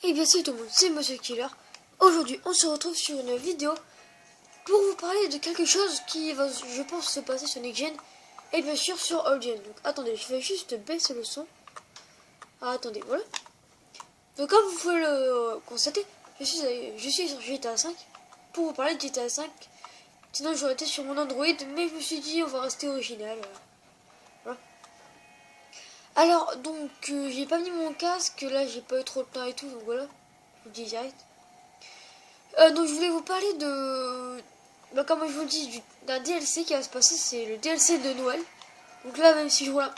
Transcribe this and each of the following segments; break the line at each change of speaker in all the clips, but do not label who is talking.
Et bien salut tout le monde, c'est Monsieur Killer. Aujourd'hui on se retrouve sur une vidéo pour vous parler de quelque chose qui va, je pense, se passer sur Next Gen et bien sûr sur Old Gen. Donc attendez, je vais juste baisser le son. Ah, attendez, voilà. Donc comme vous pouvez le constater, je suis sur GTA 5 pour vous parler de GTA 5. Sinon j'aurais été sur mon Android, mais je me suis dit on va rester original. Voilà. Alors donc j'ai pas mis mon casque, là j'ai pas eu trop de temps et tout, donc voilà, je vous dis direct. Donc je voulais vous parler de, comme je vous le dis, d'un DLC qui va se passer, c'est le DLC de Noël. Donc là, même si je roule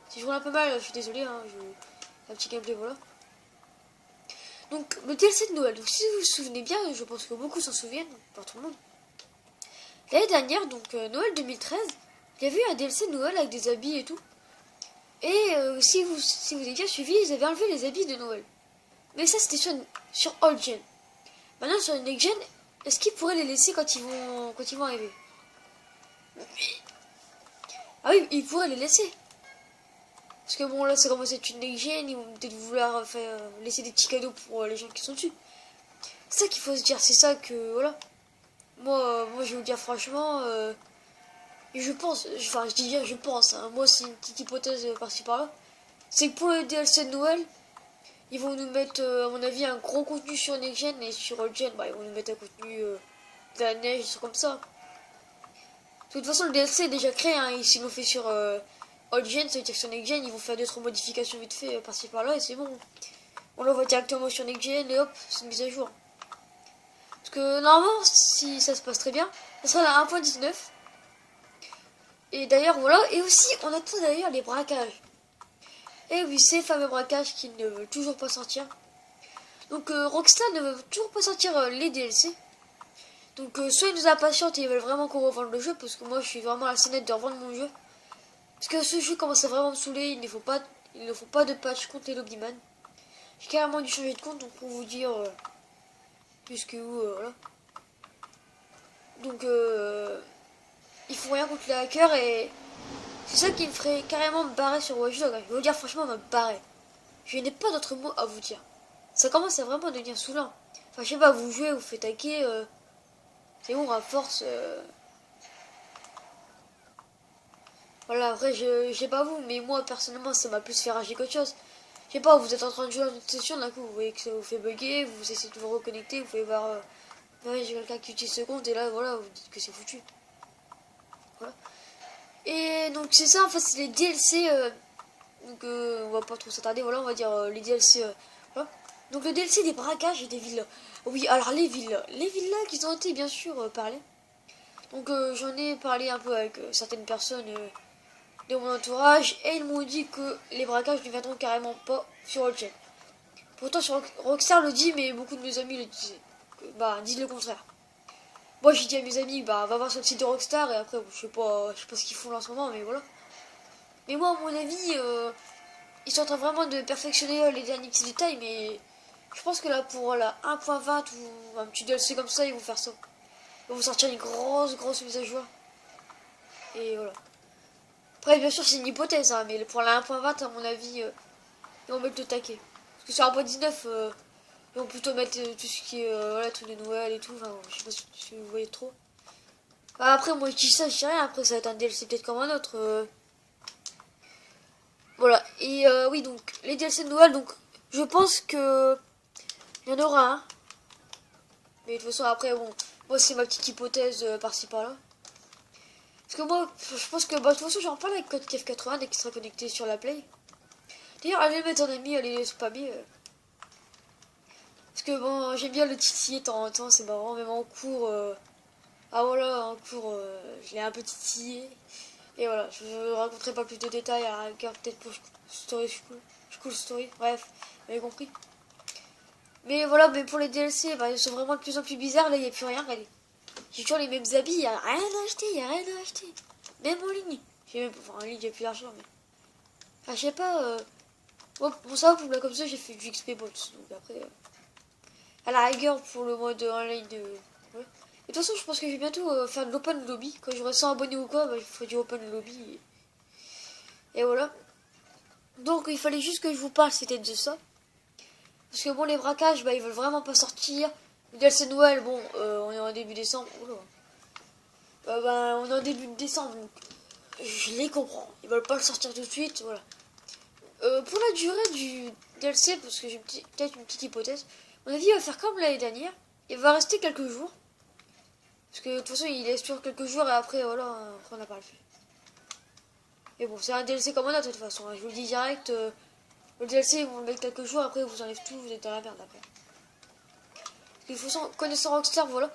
si je roule un peu mal, je suis désolé, hein, un petit gameplay, voilà. Donc le DLC de Noël, donc si vous vous souvenez bien, je pense que beaucoup s'en souviennent, pas tout le monde. L'année dernière, donc Noël 2013, il y avait eu un DLC de Noël avec des habits et tout. Et si vous avez bien suivi, ils avaient enlevé les habits de Noël. Mais ça c'était sur Old Gen. Maintenant sur Next Gen, est-ce qu'ils pourraient les laisser quand ils vont arriver? Ah oui, ils pourraient les laisser. Parce que bon, là, c'est commencé à être une Next Gen, ils vont peut-être vouloir laisser des petits cadeaux pour les gens qui sont dessus. C'est ça qu'il faut se dire, c'est ça que, voilà. Moi je vais vous dire franchement, je pense, enfin, je dis bien, je pense, hein, moi, c'est une petite hypothèse par-ci par-là. C'est que pour le DLC de Noël, ils vont nous mettre, à mon avis, un gros contenu sur Next Gen et sur Old Gen, bah, ils vont nous mettre un contenu de la neige, des trucs comme ça. De toute façon, le DLC est déjà créé, hein, s'ils l'ont fait sur Old Gen, ça veut dire que sur Next Gen, ils vont faire 2-3 modifications vite fait par-ci par-là et c'est bon. On l'envoie directement sur Next Gen et hop, c'est une mise à jour. Parce que normalement, si ça se passe très bien, ça sera la 1.19. Et d'ailleurs, voilà, et aussi, on attend d'ailleurs les braquages. Et oui, ces fameux braquages qui ne veulent toujours pas sortir. Donc Rockstar ne veut toujours pas sortir les DLC. Donc soit ils nous impatientent et ils veulent vraiment qu'on revende le jeu, parce que moi je suis vraiment assez net de revendre mon jeu. Parce que ce jeu commence à vraiment me saouler, il ne faut pas de patch contre les lobbyman. J'ai carrément dû changer de compte, donc pour vous dire jusque où, voilà. Donc ils font rien contre les hackers et c'est ça qui me ferait carrément me barrer sur Watch Dogs. Je vais vous dire franchement me barrer. Je n'ai pas d'autre mot à vous dire. Ça commence à vraiment devenir saoulant. Enfin je sais pas, vous jouez, vous faites hacker, c'est bon à force. Voilà, après, je sais pas vous, mais moi, personnellement, ça m'a plus fait rager qu'autre chose. Je sais pas, vous êtes en train de jouer dans une session, d'un coup, vous voyez que ça vous fait bugger, vous essayez de vous reconnecter, vous pouvez voir, ouais, j'ai quelqu'un qui utilise ce compte, et là, voilà, vous dites que c'est foutu. Voilà. Et donc, c'est ça, en fait, c'est les DLC, donc, on va pas trop s'attarder, voilà, on va dire les DLC, voilà. Donc, le DLC des braquages et des villas. Oui, alors, les villas qui ont été, bien sûr, parlées. Donc, j'en ai parlé un peu avec certaines personnes, de mon entourage et ils m'ont dit que les braquages ne viendront carrément pas sur Old Gen. Pourtant sur Rockstar le dit, mais beaucoup de mes amis le disaient. Bah, disent le contraire. Moi j'ai dit à mes amis, bah va voir sur le site de Rockstar et après je sais pas ce qu'ils font là en ce moment, mais voilà. Mais moi à mon avis, ils sont en train vraiment de perfectionner les derniers petits détails, mais je pense que là pour la 1.20 ou un petit DLC comme ça, ils vont faire ça. Ils vont sortir une grosse mise à jour. Et voilà. Après, bien sûr, c'est une hypothèse, hein, mais pour la 1.20, à mon avis, ils vont mettre le taquet. Parce que sur 1.19, ils vont plutôt mettre tout ce qui est voilà, truc de Noël et tout. Enfin, je sais pas si vous voyez trop. Bah, après, moi, je dis ça, je dis rien. Après, ça va être un DLC peut-être comme un autre. Voilà. Et oui, donc, les DLC de Noël, donc, je pense que il y en aura un. Mais de toute façon, après, bon, moi, c'est ma petite hypothèse par-ci par-là. Parce que moi, je pense que, bah, de toute façon, j'en parle avec Code KF80 dès qu'il sera connecté sur la Play. D'ailleurs, allez le mettre en ami, allez le spammer. Parce que bon, j'aime bien le titiller de temps en temps, c'est marrant, même en cours. Ah voilà, en cours, je l'ai un peu titillé. Et voilà, je ne raconterai pas plus de détails, à la rigueur, peut-être pour School Story, bref, vous avez compris. Mais voilà, mais pour les DLC, bah, ils sont vraiment de plus en plus bizarres, là, il n'y a plus rien, regardez. J'ai toujours les mêmes habits, il n'y a rien à acheter, il n'y a rien à acheter. Même en ligne. Enfin, en ligne, il n'y a plus d'argent, mais... Enfin, je sais pas, bon, pour ça, pour là, comme ça, j'ai fait du XP Bots, donc après... à la rigueur, pour le mode online, ouais. De toute façon, je pense que je vais bientôt faire de l'open lobby. Quand j'aurai 100 abonnés ou quoi, bah, je ferai du open lobby. Et voilà. Donc, il fallait juste que je vous parle, c'était de ça. Parce que bon, les braquages, bah, ils veulent vraiment pas sortir. Le DLC Noël, bon, on est en début décembre. Oula. Bah, on est en début de décembre, donc je les comprends. Ils veulent pas le sortir tout de suite, voilà. Pour la durée du DLC, parce que j'ai peut-être une petite hypothèse, à mon avis, il va faire comme l'année dernière. Il va rester quelques jours. Parce que de toute façon, il laisse toujours quelques jours et après, voilà, on n'a pas le fait. Et bon, c'est un DLC comme on a de toute façon. Je vous le dis direct, le DLC, ils vont le mettre quelques jours, après, ils vous enlèvent tout, vous êtes dans la merde après. Parce que de toute façon, connaissant Rockstar, voilà.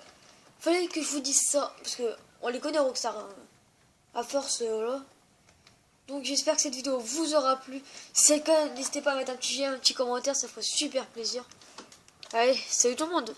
Fallait que je vous dise ça, parce que on les connaît Rockstar, hein. À force, voilà. Donc j'espère que cette vidéo vous aura plu. Si c'est le cas, n'hésitez pas à mettre un petit j'aime, un petit commentaire, ça ferait super plaisir. Allez, salut tout le monde!